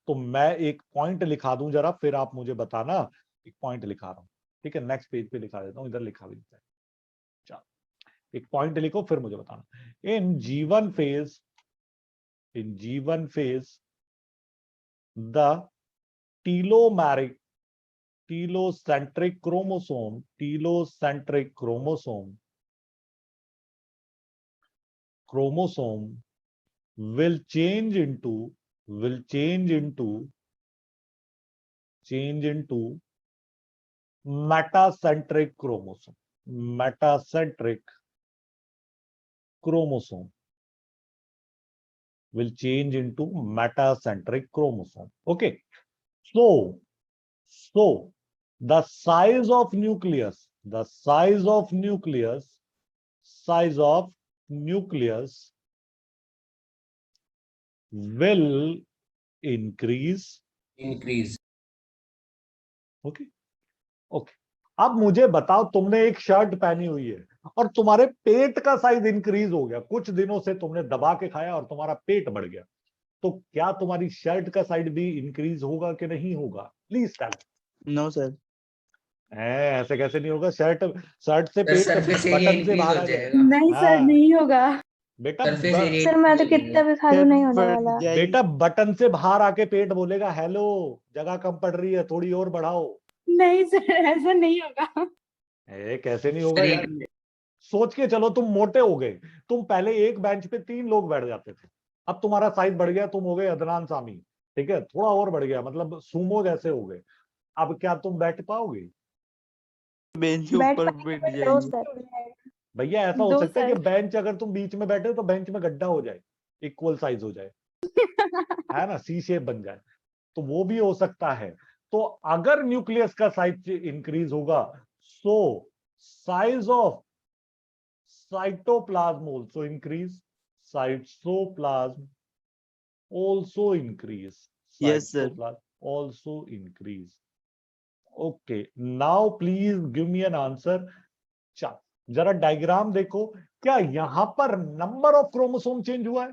तो मैं एक पॉइंट लिखा दूं जरा, फिर आप मुझे बताना। एक पॉइंट लिखा रहा हूं, ठीक है, नेक्स्ट पेज पे लिखा देता हूं, इधर लिखा भी नहीं है। चलो एक पॉइंट लिखो, फिर मुझे बताना। In G1 phase, in G1 phase the telomeric, telocentric chromosome, telocentric chromosome, chromosome will change into, will change into metacentric chromosome, metacentric chromosome will change into metacentric chromosome. Okay, so the size of nucleus, the size of nucleus, size of nucleus will increase. Increase. Okay okay. अब मुझे बताओ, तुमने एक shirt पहनी हुई है और तुम्हारे पेट का साइज इंक्रीज हो गया, कुछ दिनों से तुमने दबा के खाया और तुम्हारा पेट बढ़ गया, तो क्या तुम्हारी शर्ट का साइज भी इंक्रीज होगा कि नहीं होगा? Please tell. No sir. ऐसे कैसे नहीं होगा? शर्ट शर्ट से सर पेट सरफेस एरिया बटन से इंक्रीज बाहर हो आ जाए। जाएगा। नहीं सर, हाँ नहीं होगा। बेटा सरफेस एरिया सर मैं तो increase हो कितना जाएगा। भी खा लूं नहीं होने बढ़ वाला। जाएगी। बेटा बटन से बाहर आके पेट बोलेगा हेलो, जगह कम पड़ रही है, थोड़ी और बढ़ाओ। नहीं सर, ऐसा नहीं होगा। कैसे नहीं होगा सर यार? सोच के चलो, तुम मोटे हो गए, तुम पहले एक बेंच पे 3 लोग बैठ जाते थे, अब तुम्हारा साइज बढ़ गया, तुम हो गए अदनान सामी, ठीक है, थोड़ा और बढ़ गया, मतलब सुमो जैसे हो गए। अब क्या तुम बैठ पाओगे? बेंच के बैठ ऊपर पाएंगे बैठ बट नो जाएंगी। सर। भैया ऐसा हो दो सकता है कि सर। बेंच अगर तुम बीच में बैठे हो तो बेंच में गड्ढा हो जाए, इक्वल साइज हो जाए, है ना, सी शेप बन जाए, तो वो भी हो सकता है। तो अगर न्यूक्लियस का साइज इंक्रीज होगा, so size of cytoplasm also increase, cytoplasm also increase, Yes, sir. cytoplasm also increase. Okay, now please give me an answer. जरा डायग्राम देखो, क्या यहां पर नंबर ऑफ क्रोमोसोम चेंज हुआ है?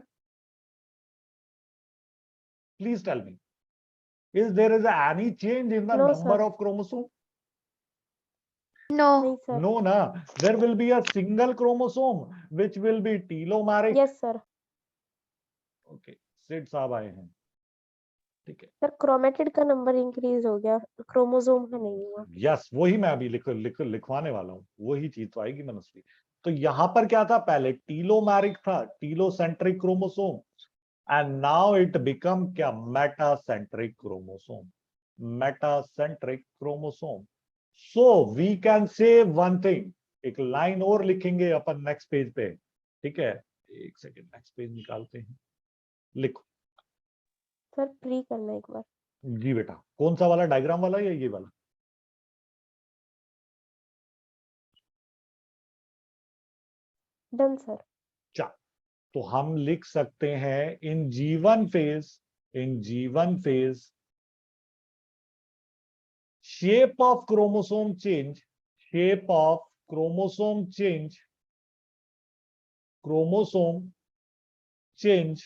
Please tell me, is there is any change in the No, number sir. Of chromosome? No. नहीं sir. No na, there will be a single chromosome which will be telomeric. Yes sir. Okay, Sid साहब आए हैं, ठीक है। Sir chromatid का number increase हो गया, chromosome का नहीं हुआ। यस, वही मैं अभी लिखवाने वाला हूँ, वही चीज तो आएगी मनस्वी। तो यहां पर क्या था? पहले टीलोमैरिक था, telocentric chromosome, and now it become क्या? Metacentric chromosome, metacentric chromosome. So we can say one thing, एक लाइन और लिखेंगे अपन नेक्स्ट पेज पे, ठीक है, एक सेकेंड, नेक्स्ट पेज निकालते हैं, लिखो। सर प्री करना एक बार। जी बेटा, कौन सा वाला, डायग्राम वाला या ये वाला? Done sir. तो हम लिख सकते हैं इन G one phase, in G one phase shape of chromosome change, shape of chromosome change, chromosome change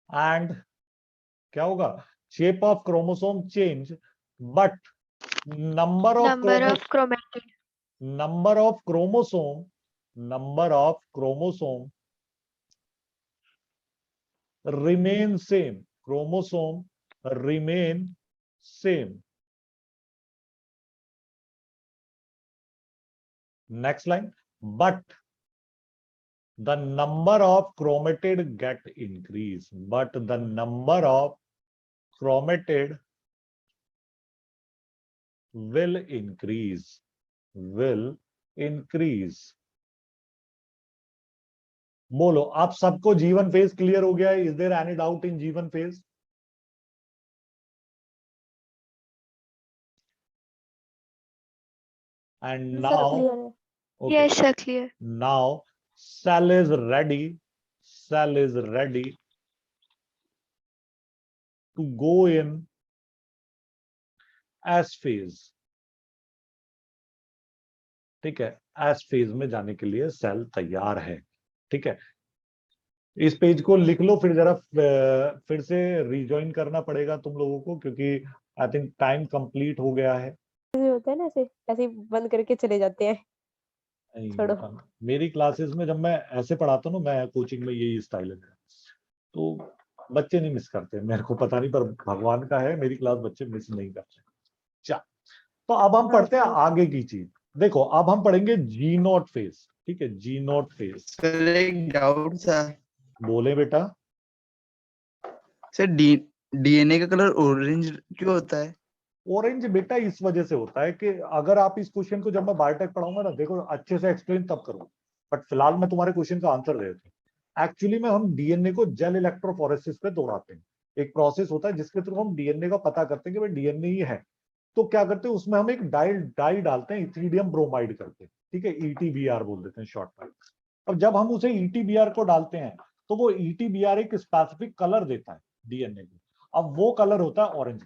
and क्या होगा? Shape of chromosome change but number of Number of chromatid. number of chromosome, number of chromosome remain same, chromosome remain same. Next line, but the number of chromatid get increase, but the number of chromatid will increase, will increase. बोलो, आप सबको जीवन phase clear हो गया है? Is there any doubt in G one phase? And sir now, clear है। okay, Yes, sir, clear. now cell is ready, cell is ready to go in S phase, ठीक है, एस फेज में जाने के लिए सेल तैयार है, ठीक है। इस पेज को लिख लो, फिर जरा फिर से रिजॉइन करना पड़ेगा तुम लोगों को, क्योंकि आई थिंक टाइम कंप्लीट हो गया है। ऐसे होता है ना, ऐसे ऐसे ही बंद करके चले जाते हैं। नहीं छोड़ो। बेटा, मेरी क्लासेस में जब मैं ऐसे पढ़ाता हूँ ना, मैं कोचिंग में यही स्टाइल है मेरा, तो बच्चे नहीं मिस करते, मेरे को पता नहीं, पर भगवान का है, मेरी क्लास बच्चे मिस नहीं करते। चल, तो अब हम हाँ पढ़ते हैं सर। आगे की चीज। देखो, अब हम पढ़ेंगे जी नोट फेज, ठीक है, जी नोट फेज। सर एक डाउट था। बोले बेटा। सर डीएनए का कलर ऑरेंज क्यों होता है? ऑरेंज बेटा इस वजह से होता है कि अगर आप इस क्वेश्चन को, जब मैं बायोटेक पढ़ाऊंगा ना, देखो अच्छे से एक्सप्लेन तब करूँ, बट फिलहाल मैं तुम्हारे क्वेश्चन का आंसर दे देता हूँ। एक्चुअली में हम डीएनए को जेल इलेक्ट्रोफोरेसिस पे दौड़ाते हैं, एक प्रोसेस होता है जिसके थ्रू हम डीएनए का पता करते हैं कि भाई डीएनए ही है। तो क्या करते हैं, उसमें हम एक डाई डालते हैं, इथिलीडियम ब्रोमाइड करके, ठीक है, ईटीबीआर बोल देते हैं शॉर्ट में। अब जब हम उसे ईटीबीआर को डालते हैं तो वो ईटीबीआर एक स्पेसिफिक कलर देता है डीएनए को। अब वो कलर होता है ऑरेंज।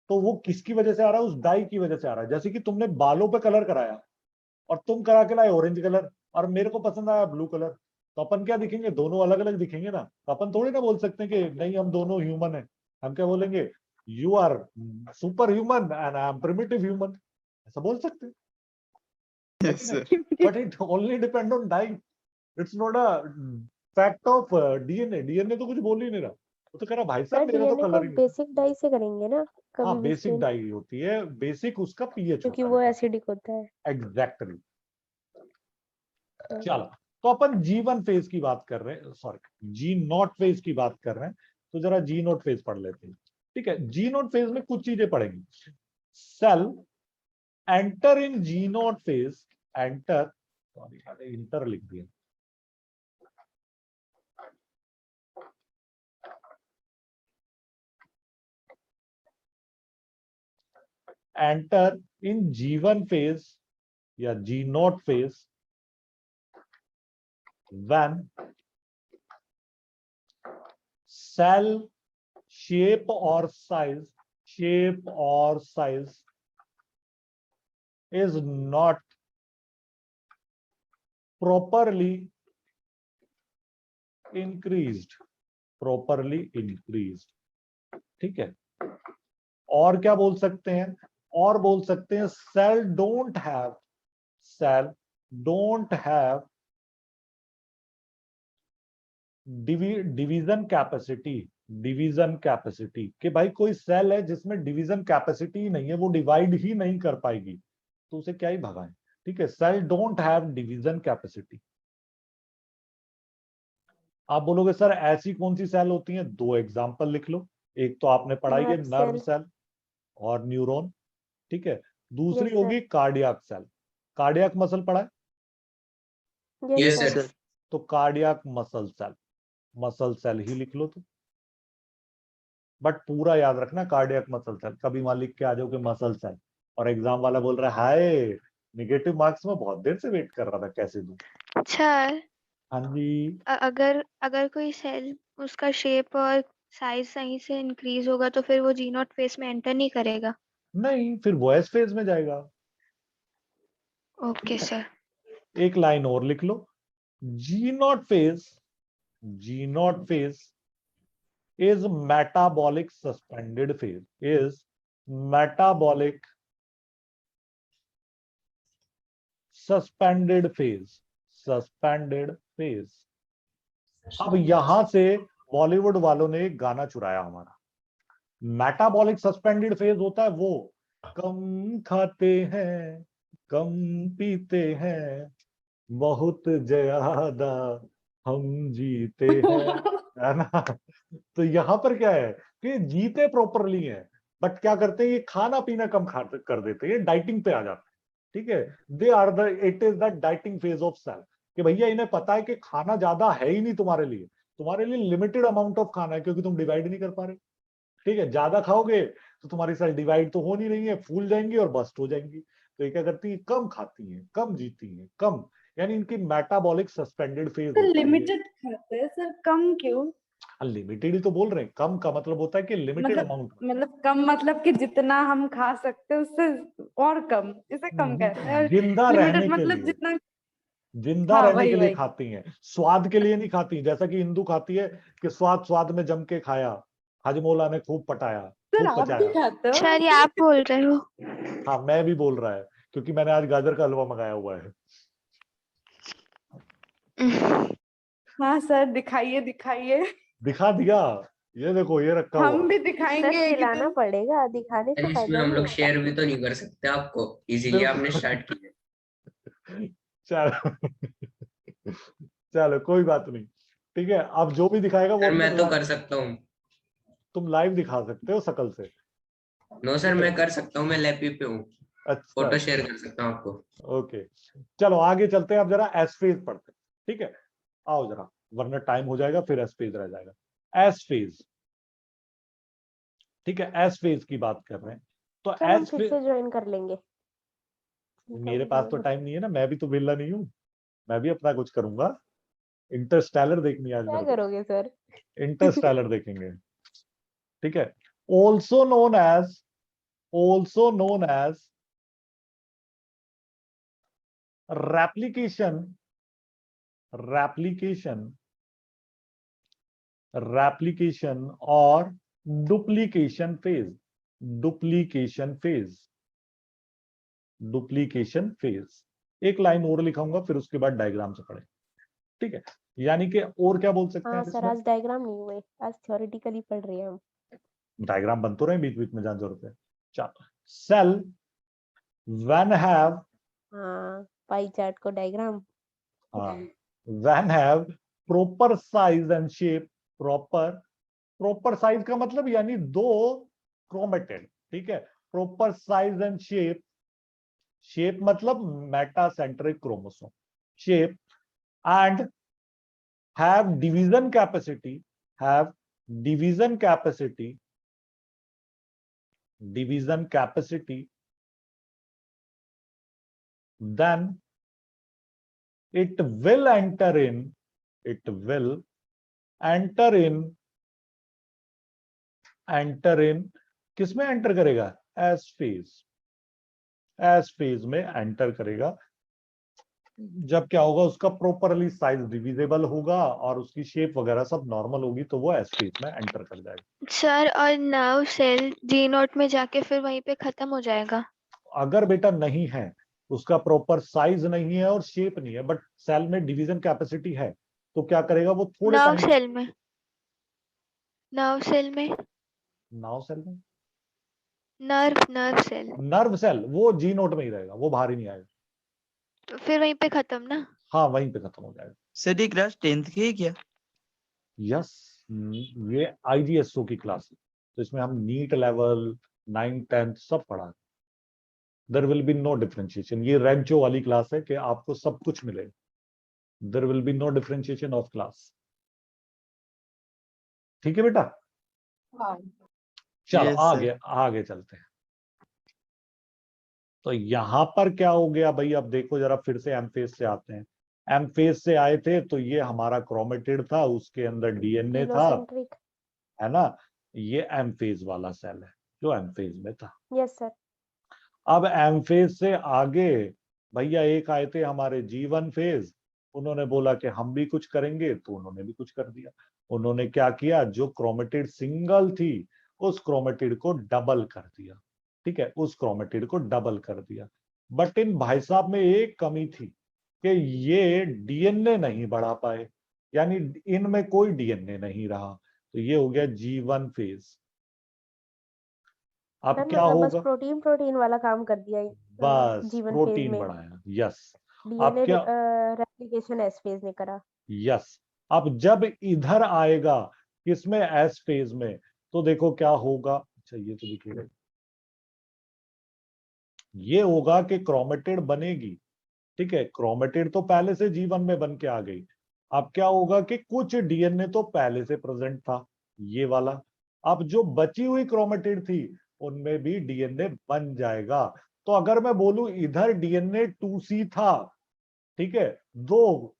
तो वो किसकी वजह से आ रहा है? उस डाई की वजह से आ रहा है। जैसे कि तुमने बालों पे कलर कराया और तुम करा के लाए ऑरेंज कलर, और मेरे को पसंद आया ब्लू कलर, तो अपन क्या दिखेंगे? दोनों अलग अलग दिखेंगे ना। तो अपन थोड़ी ना बोल सकते हैं कि नहीं हम दोनों ह्यूमन है। हम क्या बोलेंगे? You are super human and I am primitive human, ऐसा बोल सकते हैं। Yes sir. But it only depend on diet, it's not a fact of DNA. DNA तो कुछ बोल ही नहीं रहा, वो तो कह रहा भाई सर साहब मेरा तो डीएनए को कलर ही नहीं। बेसिक डाई से करेंगे ना कभी हाँ भी बेसिक स्टेन, डाई होती है, बेसिक उसका पीएच क्योंकि होता वो है। एसिडिक होता है। एग्जैक्टली। हाँ। चलो, तो अपन G1 फेज की बात कर रहे हैं, सॉरी G0 फेज की बात कर रहे हैं, तो जरा G0 फेज पढ़ लेते हैं। ठीक है, G0 फेज में कुछ चीजें पढ़ेंगी। Cell enter in G0 phase, enter, sorry मैंने इंटर लिख दिया। एंटर इन G1 फेज या G0 phase when cell shape or size is not properly increased, ठीक है। और क्या बोल सकते हैं, और बोल सकते हैं cell don't have division capacity, कि भाई कोई सेल है जिसमें डिवीजन कैपेसिटी नहीं है, वो डिवाइड ही नहीं कर पाएगी, तो उसे क्या ही भगाएं। ठीक है, cell don't have division capacity. आप बोलोगे सर ऐसी कौन सी सेल होती हैं, दो एग्जांपल लिख लो। एक तो आपने पढ़ाई है नर्व नर्व सेल। सेल और न्यूरॉन, ठीक है। दूसरी यस होगी कार्डियक सेल, कार्डियक मसल पढ़ा है, यस यस सर। सर। तो कार्डियक मसल सेल ही लिख लो तो। बट पूरा याद रखना कार्डियक मसल सेल, कभी मान लिख के आ जाओ कि मसल सेल और एग्जाम वाला बोल रहा है हाय नेगेटिव मार्क्स में बहुत देर से वेट कर रहा था, कैसे दूं। अच्छा, हाँ जी, अगर अगर कोई सेल उसका शेप और साइज सही से इंक्रीज होगा तो फिर वो G0 फेज में एंटर नहीं करेगा। नहीं फिर वॉइस फेज में जाएगा। Okay sir. एक लाइन और लिख लो, G0 phase is metabolic suspended phase। अब यहां से बॉलीवुड वालों ने एक गाना चुराया हमारा। मेटाबॉलिक सस्पेंडेड फेज होता है वो कम खाते हैं, कम पीते हैं, बहुत ज्यादा हम जीते हैं, है ना। तो यहाँ पर क्या है कि जीते प्रॉपरली हैं, बट क्या करते हैं ये खाना पीना कम खा कर देते हैं, डाइटिंग पे आ जाते हैं। ठीक है, it is the dieting phase of cell, कि भैया इन्हें पता है कि खाना ज्यादा है ही नहीं तुम्हारे लिए लिमिटेड अमाउंट ऑफ खाना है, क्योंकि तुम डिवाइड नहीं कर पा रहे। ठीक है, ज्यादा खाओगे तो तुम्हारी सेल डिवाइड तो हो नहीं रही है, फूल जाएंगी और बस्ट हो जाएंगी। तो ये क्या करती है, कम खाती है, कम जीती है, कम, यानी इनकी मेटाबॉलिक सस्पेंडेड फेज सर होती है। लिमिटेड खाते हैं सर, कम क्यों? लिमिटेड ही तो बोल रहे हैं, कम का मतलब होता है कि लिमिटेड अमाउंट में। मतलब कम मतलब कि जितना हम खा सकते हैं उससे और कम, इसे कम कहते हैं। और जिंदा रहने लिमिटेड के मतलब लिए, जितना। जिंदा हाँ रहने वही के लिए वही। खाती हैं, स्वाद के लिए नहीं खाती, जैसा कि हिंदू खाती है कि स्वाद में जम के खाया, हजमोला ने खूब पटाया, सर खूब आप भी पचाया। खाते हो? सर ये आप बोल रहे हो? हाँ मैं भी बोल रहा है, क्योंकि मैंने आज गाजर का हलवा मंगाया हुआ है। हाँ सर, दिखाइए दिखाइए। दिखा दिया, ये देखो ये रखा हुआ। हम भी सर दिखाएंगे एक ही खिलाना दिन। पड़ेगा, दिखाने सर से इसमें फायदा हम नहीं लोग होता। शेयर भी तो नहीं कर सकते आपको, इसीलिए आपने बिल्कुल। स्टार्ट किया। चलो चलो कोई बात नहीं, ठीक है। अब जो भी दिखाएगा वो सर मैं तो अपने कर सकता हूँ। तुम लाइव दिखा सकते हो शकल से। नो सर, मैं कर सकता हूँ, मैं लैपी पे हूँ, अच्छा फोटो शेयर कर सकता हूँ आपको। ओके, चलो आगे चलते हैं। अब जरा एस फेज पढ़ते हैं, ठीक है। आओ जरा, वरना टाइम हो जाएगा, फिर एस फेज रह जाएगा। एस फेज, ठीक है, एस फेज की बात कर रहे हैं। तो सर हम एस फिर फेज, से ज्वाइन कर लेंगे। मेरे पास तो टाइम नहीं है ना, मैं भी तो विला नहीं हूँ, मैं भी अपना कुछ करूंगा। इंटरस्टेलर देखनी है आज क्या मेरे को, करोगे सर? इंटरस्टेलर देखेंगे, ठीक है। Also known as replication or duplication phase, duplication phase, duplication phase. एक लाइन और लिखाऊंगा, फिर उसके बाद डायग्राम से पढ़े, ठीक है। यानी कि और क्या बोल सकते हैं हाँ आप सर, इसमें? आज डायग्राम नहीं हुए, आज थ्योरेटिकली पढ़ रहे हैं हम। डायग्राम बन तो रहे बीच बीच में, जहां जरूरत है। चलो, सेल व्हेन हैव, हाँ, पाई चार्ट को डायग्राम। हाँ, when have proper size and shape, proper, proper size का मतलब यानी दो क्रोमेटेड, ठीक है। Proper size and shape, shape मतलब metacentric chromosome shape, and have division capacity, have division capacity, division capacity, then it will enter in, it will enter in, enter in, किसमें enter करेगा? S phase, S phase में enter करेगा। जब क्या होगा, उसका properly size divisible होगा और उसकी शेप वगैरह सब नॉर्मल होगी, तो वो एस फेज में एंटर कर जाएगा। सर और नर्व सेल जी नोट में जाके फिर वहीं पे खत्म हो जाएगा। अगर बेटा नहीं है, उसका प्रॉपर साइज नहीं है और शेप नहीं है, बट सेल में डिवीजन कैपेसिटी है, तो क्या करेगा वो? थोड़े नर्व टाइम, सेल में, नर्व सेल में, नाव सेल में, नर्व सेल, नर्व सेल वो जी नोट में ही रहेगा, वो बाहर ही नहीं आएगा। तो फिर वहीं पे खत्म ना। हाँ, वहीं पे खत्म हो जाएगा। सर ये क्लास 10th की है क्या? यस, ये आईजीएसओ की क्लास है, तो इसमें हम नीट लेवल 9th 10th सब पढ़ा। There will be no differentiation, ये रैंचो वाली क्लास है कि आपको सब कुछ मिलेगा। There will be no differentiation of class, ठीक है बेटा। चलो Yes, sir. आगे आगे चलते हैं। तो यहां पर क्या हो गया भाई? अब देखो जरा, फिर से एम फेज से आते हैं। एम फेज से आए थे तो ये हमारा क्रोमेटिड था, उसके अंदर डीएनए था, टीलोसेंट्रिक। है ना। ये एम फेज वाला सेल है जो एम फेज में था। Yes sir. अब एम फेज से आगे भैया एक आए थे हमारे जीवन फेज, उन्होंने बोला कि हम भी कुछ करेंगे, तो उन्होंने भी कुछ कर दिया। उन्होंने क्या किया? जो क्रोमेटिड सिंगल थी उस क्रोमेटिड को डबल कर दिया, ठीक है, उस क्रोमेटिड को डबल कर दिया। बट इन भाई साहब में एक कमी थी कि ये डीएनए नहीं बढ़ा पाए, यानी इनमें कोई डीएनए नहीं रहा, तो ये हो गया जीवन फेज। अब सर क्या मतलब बस होगा? प्रोटीन प्रोटीन वाला काम कर दिया बस जीवन फेज प्रोटीन में। बढ़ाया, यस। अब डीएनए क्या? रेप्लिकेशन एस फेज ने करा। यस। अब जब इधर आएगा किसमें? एस फेज में, तो देखो क्या होगा। अच्छा ये तो दिखेगा, ये होगा कि क्रोमेटिड बनेगी, ठीक है, क्रोमेटिड तो पहले से जीवन में बन के आ गई। अब क्या होगा कि कुछ डीएनए तो पहले से प्रेजेंट था, ये वाला। अब जो बची हुई क्रोमेटिड थी उनमें भी डीएनए बन जाएगा। तो अगर मैं बोलूं इधर डीएनए 2C था, ठीक है, 2,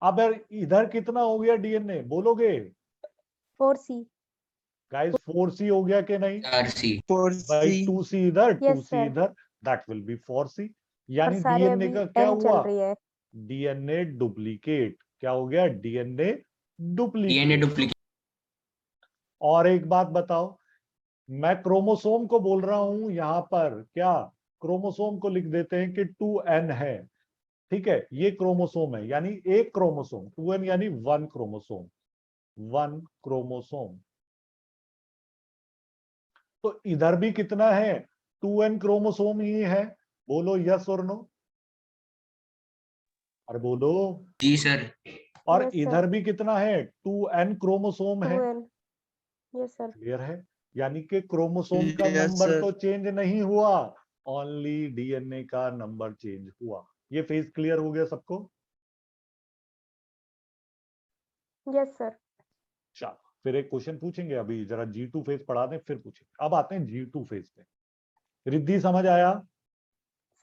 अब यार इधर कितना हो गया डीएनए बोलोगे? 4C। गाइस 4C हो गया कि नहीं? 4C। भाई 4C. 2C इधर, यस 2C सर। इधर, दैट विल बी 4C। पर यानी सारे डीएनए अभी का क्या एन चल हुआ? रही है। DNA duplicate. क्या हो गया? DNA DNA duplicate. डुप्लीकेट। और एक बात बताओ, मैं क्रोमोसोम को बोल रहा हूं यहां पर, क्या क्रोमोसोम को लिख देते हैं कि 2n है, ठीक है, ये क्रोमोसोम है, यानी एक क्रोमोसोम, 2n यानी 1 क्रोमोसोम, 1 क्रोमोसोम। तो इधर भी कितना है? 2n क्रोमोसोम ही है। बोलो यस और नो, अरे बोलो। जी सर। और यस इधर सर। भी कितना है? 2n क्रोमोसोम है। 2n। Yes sir. क्लियर है? यानी कि क्रोमोसोम का Yes, नंबर sir. तो चेंज नहीं हुआ, ओनली डीएनए का नंबर चेंज हुआ। ये फेज क्लियर हो गया सबको? Yes sir. चलो फिर एक क्वेश्चन पूछेंगे, अभी जरा G2 फेज पढ़ा दें फिर पूछेंगे। अब आते हैं G2 फेज पे। रिद्धि समझ आया?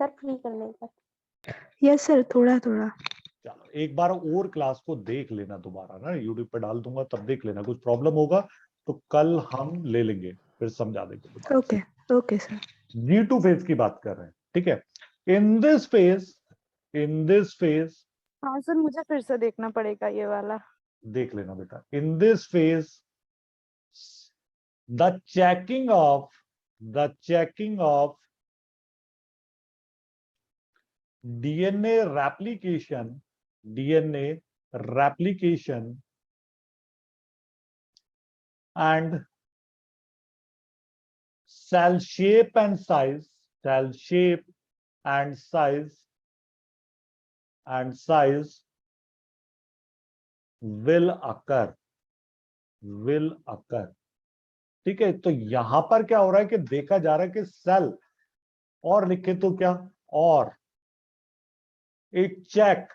सर फ्री करने का। यस सर, थोड़ा थोड़ा। चलो एक बार और क्लास को देख लेना दोबारा ना, यूट्यूब पे डाल दूंगा तब देख लेना, कुछ प्रॉब्लम होगा तो कल हम ले लेंगे, फिर समझा देंगे दोबारा। Okay okay sir. G2 phase की बात कर रहे हैं, ठीक है। In this phase, in this phase, हाँ सर, मुझे फिर से देखना पड़ेगा ये वाला। देख लेना बेटा। In this phase the checking of DNA replication and cell shape and size will occur. ठीक है, तो यहां पर क्या हो रहा है कि देखा जा रहा है कि सेल और लिखे तो क्या, और it check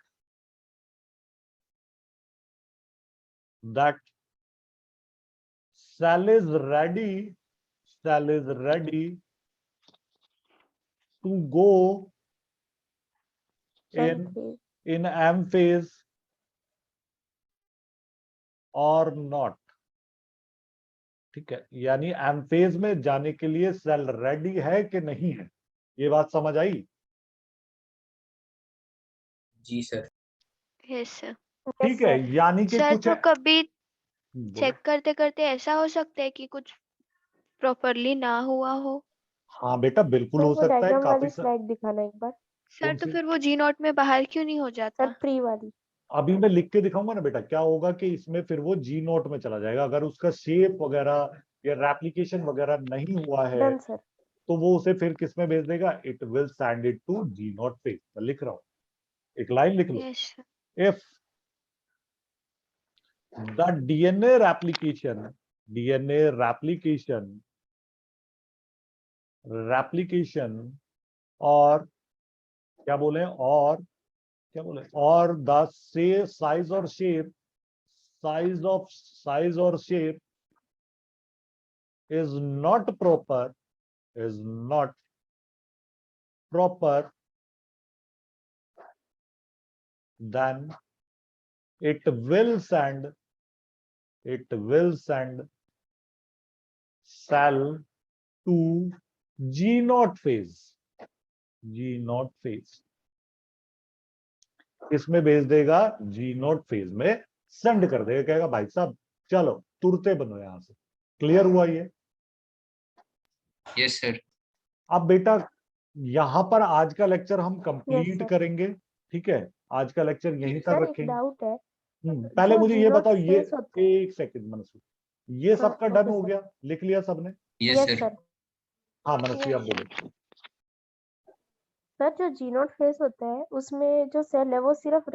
that cell is ready to go M phase. in M phase or not. ठीक है, यानी एम फेज में जाने के लिए सेल रेडी है कि नहीं है, ये बात समझ आई? जी सर। Yes sir. ठीक है, यानी कि सर कुछ तो कभी बोलो। चेक करते करते ऐसा हो सकता है कि कुछ प्रॉपरली ना हुआ हो। हाँ बेटा, बिल्कुल सर हो वो सकता है, डायग्राम काफी वाली स्लाइड दिखाना एक बार। सर कौन तो सी? फिर वो जी नॉट में बाहर क्यों नहीं हो सर जाता? प्री वाली। अभी मैं लिख के दिखाऊंगा ना बेटा, क्या होगा कि इसमें फिर वो जी नोट में चला जाएगा, अगर उसका शेप वगैरह या रेप्लिकेशन वगैरह नहीं हुआ है डन सर। तो वो उसे फिर किस में भेज देगा, it will send it to G not phase. मैं लिख रहा हूं, एक लाइन लिख लो, yes sir. if the DNA replication और क्या बोले, और the size or shape is not proper, then it will send cell to G naught phase. इसमें भेज देगा, जी नोट फेज में सेंड कर देगा, कहेगा भाई साहब चलो तुरते बनो यहां से। क्लियर हुआ ये? Yes sir. अब बेटा यहां पर आज का लेक्चर हम कंप्लीट सर। करेंगे, ठीक है, आज का लेक्चर यहीं तक सर एक रखेंगे। डाउट है, पहले जो मुझे ये जीनोट बताओ, ये फेस होता है। एक सेकंड मनस्वी, ये हाँ, सबका डन ओके हो सर। गया, लिख लिया सबने? Yes yes sir. सर। हाँ मनस्वी आप Yes, बोलो। सर जो जीनोट फेस होता है उसमें जो सेल है वो सिर्फ